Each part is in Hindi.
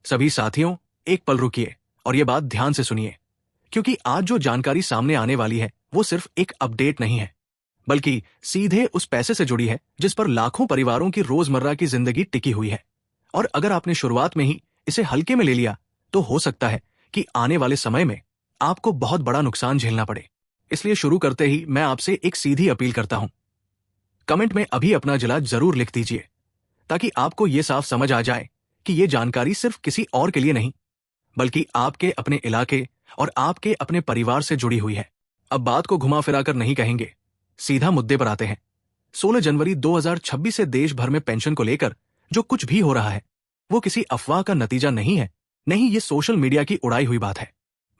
सभी साथियों, एक पल रुकिए और ये बात ध्यान से सुनिए, क्योंकि आज जो जानकारी सामने आने वाली है वो सिर्फ एक अपडेट नहीं है, बल्कि सीधे उस पैसे से जुड़ी है जिस पर लाखों परिवारों की रोजमर्रा की जिंदगी टिकी हुई है। और अगर आपने शुरुआत में ही इसे हल्के में ले लिया तो हो सकता है कि आने वाले समय में आपको बहुत बड़ा नुकसान झेलना पड़े। इसलिए शुरू करते ही मैं आपसे एक सीधी अपील करता हूं। कमेंट में अभी अपना जिला जरूर लिख दीजिए, ताकि आपको ये साफ समझ आ जाए कि ये जानकारी सिर्फ किसी और के लिए नहीं, बल्कि आपके अपने इलाके और आपके अपने परिवार से जुड़ी हुई है। अब बात को घुमा फिरा कर नहीं कहेंगे, सीधा मुद्दे पर आते हैं। 16 जनवरी 2026 से देश भर में पेंशन को लेकर जो कुछ भी हो रहा है वो किसी अफवाह का नतीजा नहीं है, नहीं ये सोशल मीडिया की उड़ाई हुई बात है,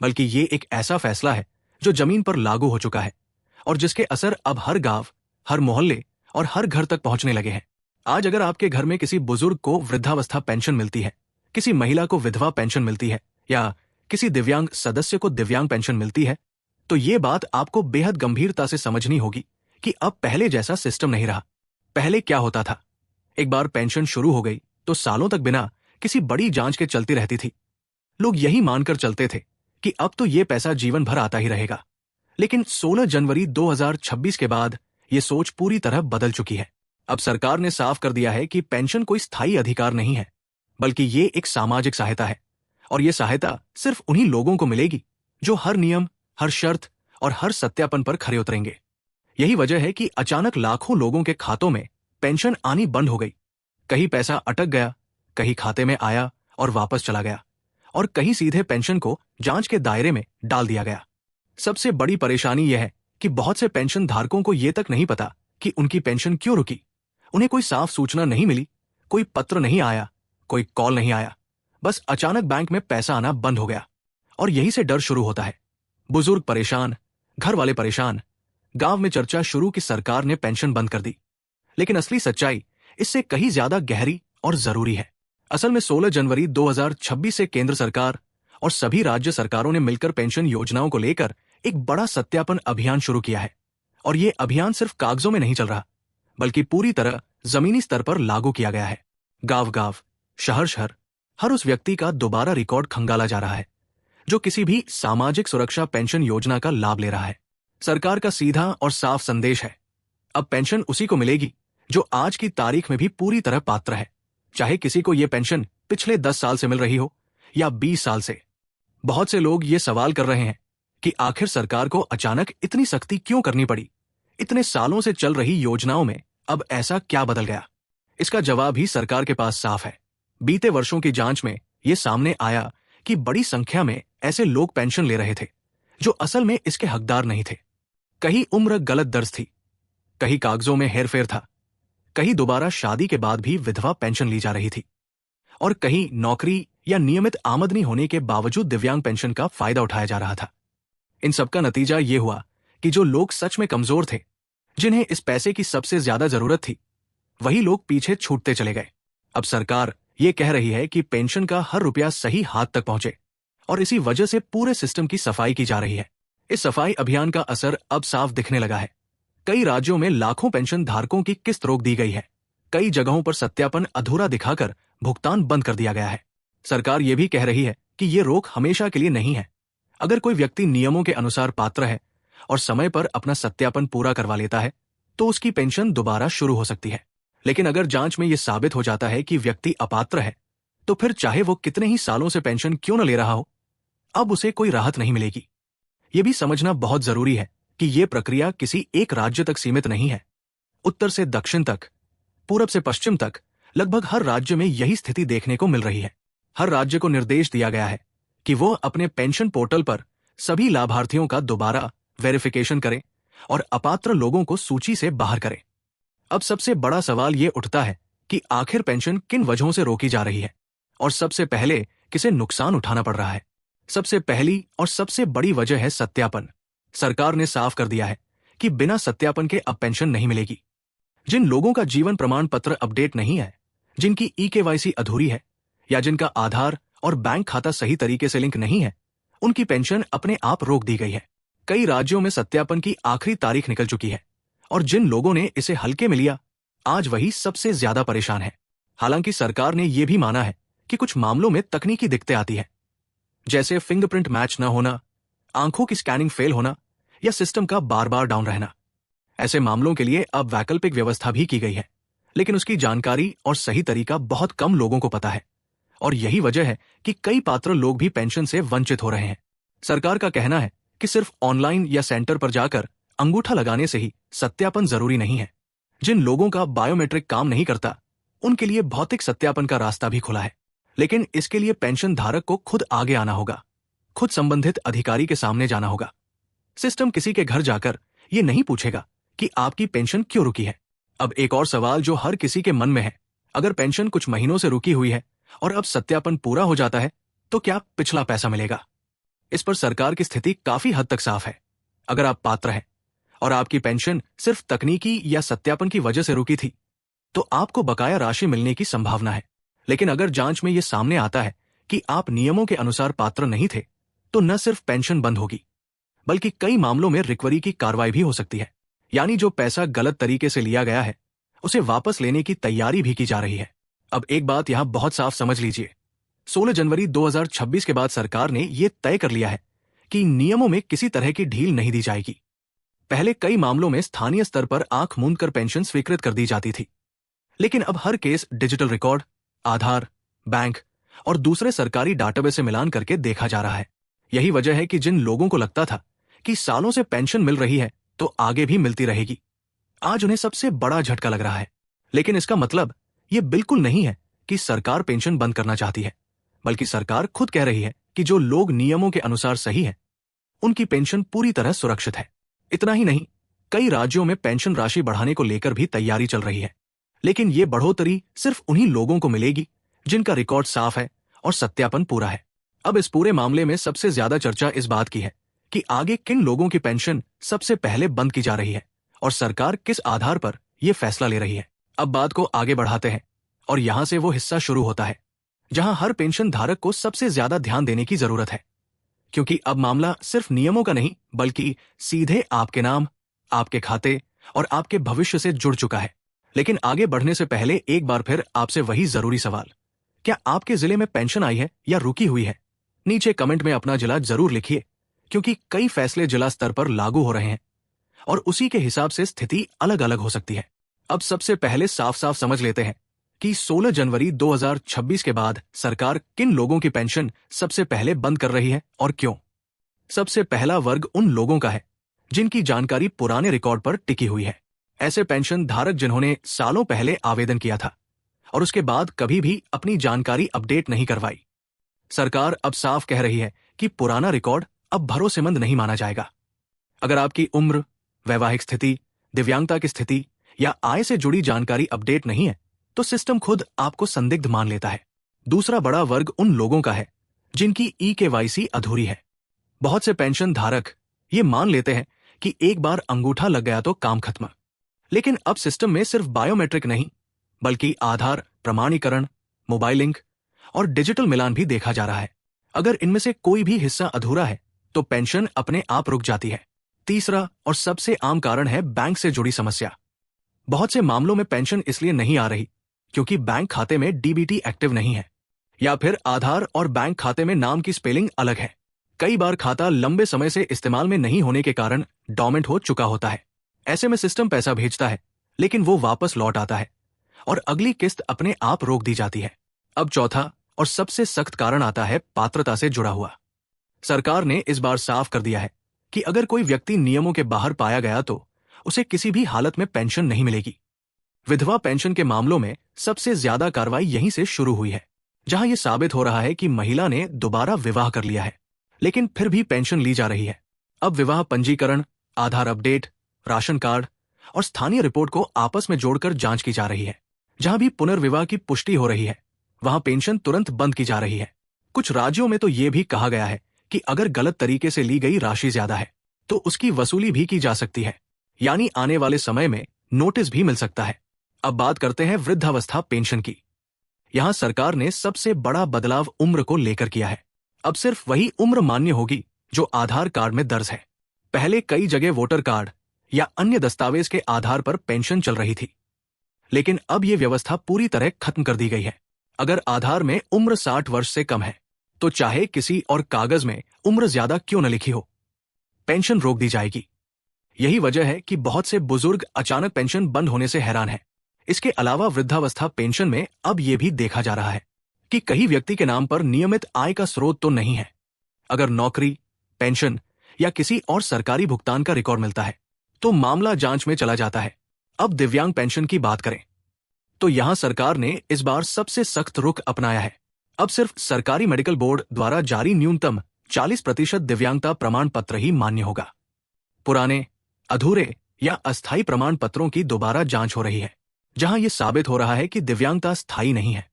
बल्कि ये एक ऐसा फैसला है जो जमीन पर लागू हो चुका है और जिसके असर अब हर गांव, हर मोहल्ले और हर घर तक पहुंचने लगे हैं। आज अगर आपके घर में किसी बुजुर्ग को वृद्धावस्था पेंशन मिलती है, किसी महिला को विधवा पेंशन मिलती है या किसी दिव्यांग सदस्य को दिव्यांग पेंशन मिलती है, तो ये बात आपको बेहद गंभीरता से समझनी होगी कि अब पहले जैसा सिस्टम नहीं रहा। पहले क्या होता था, एक बार पेंशन शुरू हो गई तो सालों तक बिना किसी बड़ी जांच के चलती रहती थी। लोग यही मानकर चलते थे कि अब तो ये पैसा जीवन भर आता ही रहेगा। लेकिन 16 जनवरी 2026 के बाद ये सोच पूरी तरह बदल चुकी है। अब सरकार ने साफ कर दिया है कि पेंशन कोई स्थायी अधिकार नहीं है, बल्कि ये एक सामाजिक सहायता है। और ये सहायता सिर्फ उन्हीं लोगों को मिलेगी जो हर नियम, हर शर्त और हर सत्यापन पर खरे उतरेंगे। यही वजह है कि अचानक लाखों लोगों के खातों में पेंशन आनी बंद हो गई। कहीं पैसा अटक गया, कहीं खाते में आया और वापस चला गया, और कहीं सीधे पेंशन को जांच के दायरे में डाल दिया गया। सबसे बड़ी परेशानी यह है कि बहुत से पेंशन धारकों को यह तक नहीं पता कि उनकी पेंशन क्यों रुकी। उन्हें कोई साफ सूचना नहीं मिली, कोई पत्र नहीं आया, कोई कॉल नहीं आया, बस अचानक बैंक में पैसा आना बंद हो गया। और यही से डर शुरू होता है। बुजुर्ग परेशान, घर वाले परेशान, गांव में चर्चा शुरू कि सरकार ने पेंशन बंद कर दी। लेकिन असली सच्चाई इससे कहीं ज्यादा गहरी और जरूरी है। असल में 16 जनवरी 2026 से केंद्र सरकार और सभी राज्य सरकारों ने मिलकर पेंशन योजनाओं को लेकर एक बड़ा सत्यापन अभियान शुरू किया है। और ये अभियान सिर्फ कागजों में नहीं चल रहा, बल्कि पूरी तरह जमीनी स्तर पर लागू किया गया है। गांव-गांव, शहर-शहर, हर उस व्यक्ति का दोबारा रिकॉर्ड खंगाला जा रहा है जो किसी भी सामाजिक सुरक्षा पेंशन योजना का लाभ ले रहा है। सरकार का सीधा और साफ संदेश है, अब पेंशन उसी को मिलेगी जो आज की तारीख में भी पूरी तरह पात्र है, चाहे किसी को यह पेंशन पिछले 10 साल से मिल रही हो या 20 साल से। बहुत से लोग ये सवाल कर रहे हैं कि आखिर सरकार को अचानक इतनी सख्ती क्यों करनी पड़ी? इतने सालों से चल रही योजनाओं में अब ऐसा क्या बदल गया? इसका जवाब ही सरकार के पास साफ है। बीते वर्षों की जांच में यह सामने आया कि बड़ी संख्या में ऐसे लोग पेंशन ले रहे थे जो असल में इसके हकदार नहीं थे। कहीं उम्र गलत दर्ज थी, कहीं कागजों में हेरफेर था, कहीं दोबारा शादी के बाद भी विधवा पेंशन ली जा रही थी, और कहीं नौकरी या नियमित आमदनी होने के बावजूद दिव्यांग पेंशन का फायदा उठाया जा रहा था। इन सबका नतीजा ये हुआ कि जो लोग सच में कमजोर थे, जिन्हें इस पैसे की सबसे ज्यादा जरूरत थी, वही लोग पीछे छूटते चले गए। अब सरकार ये कह रही है कि पेंशन का हर रुपया सही हाथ तक पहुंचे, और इसी वजह से पूरे सिस्टम की सफाई की जा रही है। इस सफाई अभियान का असर अब साफ दिखने लगा है। कई राज्यों में लाखों पेंशन धारकों की किस्त रोक दी गई है। कई जगहों पर सत्यापन अधूरा दिखाकर भुगतान बंद कर दिया गया है। सरकार ये भी कह रही है कि ये रोक हमेशा के लिए नहीं है। अगर कोई व्यक्ति नियमों के अनुसार पात्र है और समय पर अपना सत्यापन पूरा करवा लेता है तो उसकी पेंशन दोबारा शुरू हो सकती है। लेकिन अगर जांच में यह साबित हो जाता है कि व्यक्ति अपात्र है, तो फिर चाहे वो कितने ही सालों से पेंशन क्यों न ले रहा हो, अब उसे कोई राहत नहीं मिलेगी। यह भी समझना बहुत जरूरी है कि यह प्रक्रिया किसी एक राज्य तक सीमित नहीं है। उत्तर से दक्षिण तक, पूरब से पश्चिम तक लगभग हर राज्य में यही स्थिति देखने को मिल रही है। हर राज्य को निर्देश दिया गया है कि वो अपने पेंशन पोर्टल पर सभी लाभार्थियों का दोबारा वेरिफिकेशन करें और अपात्र लोगों को सूची से बाहर करें। अब सबसे बड़ा सवाल ये उठता है कि आखिर पेंशन किन वजहों से रोकी जा रही है और सबसे पहले किसे नुकसान उठाना पड़ रहा है। सबसे पहली और सबसे बड़ी वजह है सत्यापन। सरकार ने साफ कर दिया है कि बिना सत्यापन के अब पेंशन नहीं मिलेगी। जिन लोगों का जीवन प्रमाण पत्र अपडेट नहीं है, जिनकी ई-केवाईसी अधूरी है या जिनका आधार और बैंक खाता सही तरीके से लिंक नहीं है, उनकी पेंशन अपने आप रोक दी गई है। कई राज्यों में सत्यापन की आखिरी तारीख निकल चुकी है और जिन लोगों ने इसे हल्के में लिया, आज वही सबसे ज्यादा परेशान है। हालांकि सरकार ने यह भी माना है कि कुछ मामलों में तकनीकी दिक्कतें आती है, जैसे फिंगरप्रिंट मैच न होना, आंखों की स्कैनिंग फेल होना या सिस्टम का बार बार डाउन रहना। ऐसे मामलों के लिए अब वैकल्पिक व्यवस्था भी की गई है, लेकिन उसकी जानकारी और सही तरीका बहुत कम लोगों को पता है, और यही वजह है कि कई पात्र लोग भी पेंशन से वंचित हो रहे हैं। सरकार का कहना है कि सिर्फ ऑनलाइन या सेंटर पर जाकर अंगूठा लगाने से ही सत्यापन जरूरी नहीं है। जिन लोगों का बायोमेट्रिक काम नहीं करता, उनके लिए भौतिक सत्यापन का रास्ता भी खुला है, लेकिन इसके लिए पेंशन धारक को खुद आगे आना होगा, खुद संबंधित अधिकारी के सामने जाना होगा। सिस्टम किसी के घर जाकर ये नहीं पूछेगा कि आपकी पेंशन क्यों रुकी है। अब एक और सवाल जो हर किसी के मन में है, अगर पेंशन कुछ महीनों से रुकी हुई है और अब सत्यापन पूरा हो जाता है, तो क्या पिछला पैसा मिलेगा? इस पर सरकार की स्थिति काफी हद तक साफ है। अगर आप पात्र हैं और आपकी पेंशन सिर्फ तकनीकी या सत्यापन की वजह से रुकी थी, तो आपको बकाया राशि मिलने की संभावना है। लेकिन अगर जांच में यह सामने आता है कि आप नियमों के अनुसार पात्र नहीं थे, तो न सिर्फ पेंशन बंद होगी, बल्कि कई मामलों में रिकवरी की कार्रवाई भी हो सकती है। यानी जो पैसा गलत तरीके से लिया गया है, उसे वापस लेने की तैयारी भी की जा रही है। अब एक बात यहां बहुत साफ समझ लीजिए, 16 जनवरी 2026 के बाद सरकार ने यह तय कर लिया है कि नियमों में किसी तरह की ढील नहीं दी जाएगी। पहले कई मामलों में स्थानीय स्तर पर आंख मूंद कर पेंशन स्वीकृत कर दी जाती थी, लेकिन अब हर केस डिजिटल रिकॉर्ड, आधार, बैंक और दूसरे सरकारी डाटाबेस से मिलान करके देखा जा रहा है। यही वजह है कि जिन लोगों को लगता था कि सालों से पेंशन मिल रही है तो आगे भी मिलती रहेगी, आज उन्हें सबसे बड़ा झटका लग रहा है। लेकिन इसका मतलब यह बिल्कुल नहीं है कि सरकार पेंशन बंद करना चाहती है, बल्कि सरकार खुद कह रही है कि जो लोग नियमों के अनुसार सही है, उनकी पेंशन पूरी तरह सुरक्षित है। इतना ही नहीं, कई राज्यों में पेंशन राशि बढ़ाने को लेकर भी तैयारी चल रही है, लेकिन ये बढ़ोतरी सिर्फ उन्हीं लोगों को मिलेगी जिनका रिकॉर्ड साफ है और सत्यापन पूरा है। अब इस पूरे मामले में सबसे ज्यादा चर्चा इस बात की है कि आगे किन लोगों की पेंशन सबसे पहले बंद की जा रही है और सरकार किस आधार पर यह फैसला ले रही है। अब बात को आगे बढ़ाते हैं और यहां से वो हिस्सा शुरू होता है जहां हर पेंशन धारक को सबसे ज्यादा ध्यान देने की जरूरत है, क्योंकि अब मामला सिर्फ नियमों का नहीं, बल्कि सीधे आपके नाम, आपके खाते और आपके भविष्य से जुड़ चुका है। लेकिन आगे बढ़ने से पहले एक बार फिर आपसे वही जरूरी सवाल, क्या आपके जिले में पेंशन आई है या रुकी हुई है? नीचे कमेंट में अपना जिला जरूर लिखिए, क्योंकि कई फैसले जिला स्तर पर लागू हो रहे हैं और उसी के हिसाब से स्थिति अलग अलग हो सकती है। अब सबसे पहले साफ साफ समझ लेते हैं कि 16 जनवरी 2026 के बाद सरकार किन लोगों की पेंशन सबसे पहले बंद कर रही है और क्यों। सबसे पहला वर्ग उन लोगों का है जिनकी जानकारी पुराने रिकॉर्ड पर टिकी हुई है। ऐसे पेंशन धारक जिन्होंने सालों पहले आवेदन किया था और उसके बाद कभी भी अपनी जानकारी अपडेट नहीं करवाई। सरकार अब साफ कह रही है कि पुराना रिकॉर्ड अब भरोसेमंद नहीं माना जाएगा। अगर आपकी उम्र, वैवाहिक स्थिति, दिव्यांगता की स्थिति या आय से जुड़ी जानकारी अपडेट नहीं है, तो सिस्टम खुद आपको संदिग्ध मान लेता है। दूसरा बड़ा वर्ग उन लोगों का है जिनकी EKYC अधूरी है। बहुत से पेंशन धारक ये मान लेते हैं कि एक बार अंगूठा लग गया तो काम खत्म, लेकिन अब सिस्टम में सिर्फ बायोमेट्रिक नहीं, बल्कि आधार प्रमाणीकरण, मोबाइल लिंक और डिजिटल मिलान भी देखा जा रहा है। अगर इनमें से कोई भी हिस्सा अधूरा है तो पेंशन अपने आप रुक जाती है। तीसरा और सबसे आम कारण है बैंक से जुड़ी समस्या। बहुत से मामलों में पेंशन इसलिए नहीं आ रही क्योंकि बैंक खाते में DBT एक्टिव नहीं है, या फिर आधार और बैंक खाते में नाम की स्पेलिंग अलग है। कई बार खाता लंबे समय से इस्तेमाल में नहीं होने के कारण डॉर्मेंट हो चुका होता है। ऐसे में सिस्टम पैसा भेजता है, लेकिन वो वापस लौट आता है और अगली किस्त अपने आप रोक दी जाती है। अब चौथा और सबसे सख्त कारण आता है पात्रता से जुड़ा हुआ। सरकार ने इस बार साफ कर दिया है कि अगर कोई व्यक्ति नियमों के बाहर पाया गया तो उसे किसी भी हालत में पेंशन नहीं मिलेगी। विधवा पेंशन के मामलों में सबसे ज्यादा कार्रवाई यहीं से शुरू हुई है, जहां यह साबित हो रहा है कि महिला ने दोबारा विवाह कर लिया है, लेकिन फिर भी पेंशन ली जा रही है। अब विवाह पंजीकरण, आधार अपडेट, राशन कार्ड और स्थानीय रिपोर्ट को आपस में जोड़कर जांच की जा रही है। जहां भी पुनर्विवाह की पुष्टि हो रही है, वहां पेंशन तुरंत बंद की जा रही है। कुछ राज्यों में तो यह भी कहा गया है कि अगर गलत तरीके से ली गई राशि ज्यादा है तो उसकी वसूली भी की जा सकती है, यानी आने वाले समय में नोटिस भी मिल सकता है। अब बात करते हैं वृद्धावस्था पेंशन की। यहां सरकार ने सबसे बड़ा बदलाव उम्र को लेकर किया है। अब सिर्फ वही उम्र मान्य होगी जो आधार कार्ड में दर्ज है। पहले कई जगह वोटर कार्ड या अन्य दस्तावेज के आधार पर पेंशन चल रही थी, लेकिन अब यह व्यवस्था पूरी तरह खत्म कर दी गई है। अगर आधार में उम्र 60 वर्ष से कम है तो चाहे किसी और कागज में उम्र ज्यादा क्यों न लिखी हो, पेंशन रोक दी जाएगी। यही वजह है कि बहुत से बुजुर्ग अचानक पेंशन बंद होने से हैरान हैं। इसके अलावा वृद्धावस्था पेंशन में अब यह भी देखा जा रहा है कि कई व्यक्ति के नाम पर नियमित आय का स्रोत तो नहीं है। अगर नौकरी, पेंशन या किसी और सरकारी भुगतान का रिकॉर्ड मिलता है तो मामला जांच में चला जाता है। अब दिव्यांग पेंशन की बात करें तो यहां सरकार ने इस बार सबसे सख्त रुख अपनाया है। अब सिर्फ सरकारी मेडिकल बोर्ड द्वारा जारी न्यूनतम 40% दिव्यांगता प्रमाण पत्र ही मान्य होगा। पुराने, अधूरे या अस्थायी प्रमाण पत्रों की दोबारा जांच हो रही है। जहां यह साबित हो रहा है कि दिव्यांगता स्थायी नहीं है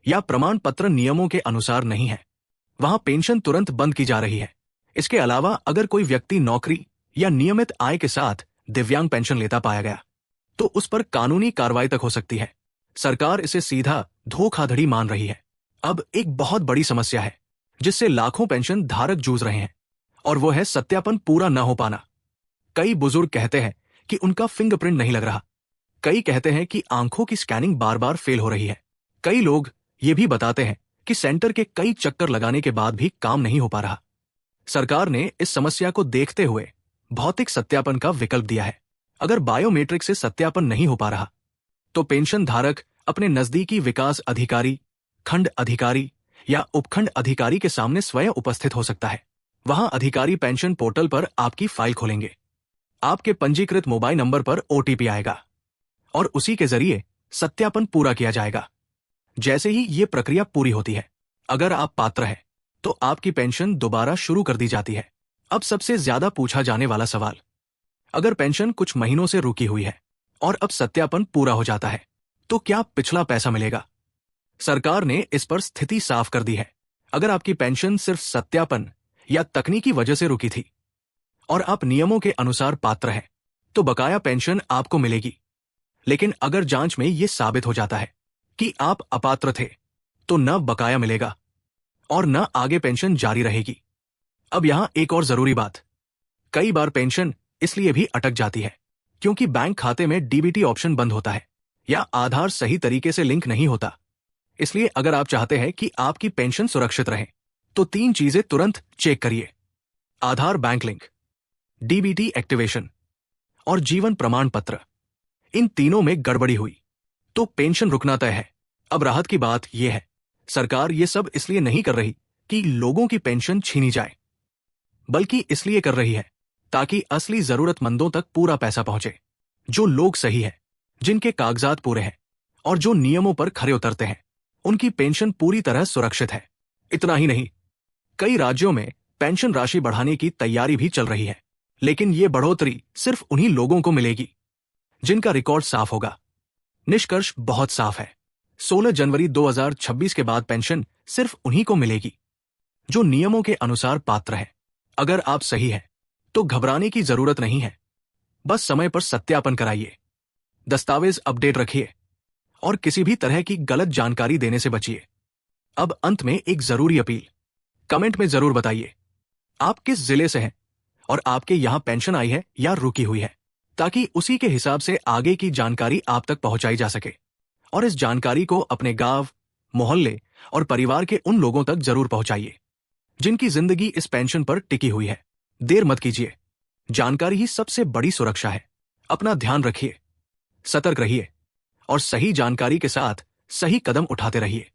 या प्रमाण पत्र नियमों के अनुसार नहीं है, वहां पेंशन तुरंत बंद की जा रही है। इसके अलावा अगर कोई व्यक्ति नौकरी या नियमित आय के साथ दिव्यांग पेंशन लेता पाया गया तो उस पर कानूनी कार्रवाई तक हो सकती है। सरकार इसे सीधा धोखाधड़ी मान रही है। अब एक बहुत बड़ी समस्या है जिससे लाखों पेंशन धारक जूझ रहे हैं, और वो है सत्यापन पूरा न हो पाना। कई बुजुर्ग कहते हैं कि उनका फिंगरप्रिंट नहीं लग रहा। कई कहते हैं कि आंखों की स्कैनिंग बार बार फेल हो रही है। कई लोग ये भी बताते हैं कि सेंटर के कई चक्कर लगाने के बाद भी काम नहीं हो पा रहा। सरकार ने इस समस्या को देखते हुए भौतिक सत्यापन का विकल्प दिया है। अगर बायोमेट्रिक से सत्यापन नहीं हो पा रहा तो पेंशन धारक अपने नजदीकी विकास अधिकारी, खंड अधिकारी या उपखंड अधिकारी के सामने स्वयं उपस्थित हो सकता है। वहां अधिकारी पेंशन पोर्टल पर आपकी फाइल खोलेंगे। आपके पंजीकृत मोबाइल नंबर पर ओटीपी आएगा और उसी के जरिए सत्यापन पूरा किया जाएगा। जैसे ही ये प्रक्रिया पूरी होती है, अगर आप पात्र हैं तो आपकी पेंशन दोबारा शुरू कर दी जाती है। अब सबसे ज्यादा पूछा जाने वाला सवाल, अगर पेंशन कुछ महीनों से रुकी हुई है और अब सत्यापन पूरा हो जाता है तो क्या पिछला पैसा मिलेगा? सरकार ने इस पर स्थिति साफ कर दी है। अगर आपकी पेंशन सिर्फ सत्यापन या तकनीकी वजह से रुकी थी और आप नियमों के अनुसार पात्र हैं तो बकाया पेंशन आपको मिलेगी। लेकिन अगर जांच में यह साबित हो जाता है कि आप अपात्र थे तो न बकाया मिलेगा और न आगे पेंशन जारी रहेगी। अब यहां एक और जरूरी बात, कई बार पेंशन इसलिए भी अटक जाती है क्योंकि बैंक खाते में डीबीटी ऑप्शन बंद होता है या आधार सही तरीके से लिंक नहीं होता। इसलिए अगर आप चाहते हैं कि आपकी पेंशन सुरक्षित रहे तो 3 चीजें तुरंत चेक करिए: आधार बैंक लिंक, डीबीटी एक्टिवेशन और जीवन प्रमाण पत्र। इन तीनों में गड़बड़ी हुई तो पेंशन रुकना तय है। अब राहत की बात यह है, सरकार ये सब इसलिए नहीं कर रही कि लोगों की पेंशन छीनी जाए, बल्कि इसलिए कर रही है ताकि असली जरूरतमंदों तक पूरा पैसा पहुंचे। जो लोग सही है, जिनके कागजात पूरे हैं और जो नियमों पर खरे उतरते हैं, उनकी पेंशन पूरी तरह सुरक्षित है। इतना ही नहीं, कई राज्यों में पेंशन राशि बढ़ाने की तैयारी भी चल रही है, लेकिन ये बढ़ोतरी सिर्फ उन्हीं लोगों को मिलेगी जिनका रिकॉर्ड साफ होगा। निष्कर्ष बहुत साफ है, 16 जनवरी 2026 के बाद पेंशन सिर्फ उन्हीं को मिलेगी जो नियमों के अनुसार पात्र है। अगर आप सही हैं तो घबराने की जरूरत नहीं है, बस समय पर सत्यापन कराइए, दस्तावेज अपडेट रखिए और किसी भी तरह की गलत जानकारी देने से बचिए। अब अंत में एक जरूरी अपील, कमेंट में जरूर बताइए आप किस जिले से हैं और आपके यहां पेंशन आई है या रुकी हुई है, ताकि उसी के हिसाब से आगे की जानकारी आप तक पहुंचाई जा सके। और इस जानकारी को अपने गांव, मोहल्ले और परिवार के उन लोगों तक जरूर पहुंचाइए जिनकी जिंदगी इस पेंशन पर टिकी हुई है। देर मत कीजिए, जानकारी ही सबसे बड़ी सुरक्षा है। अपना ध्यान रखिए, सतर्क रहिए और सही जानकारी के साथ सही कदम उठाते रहिए।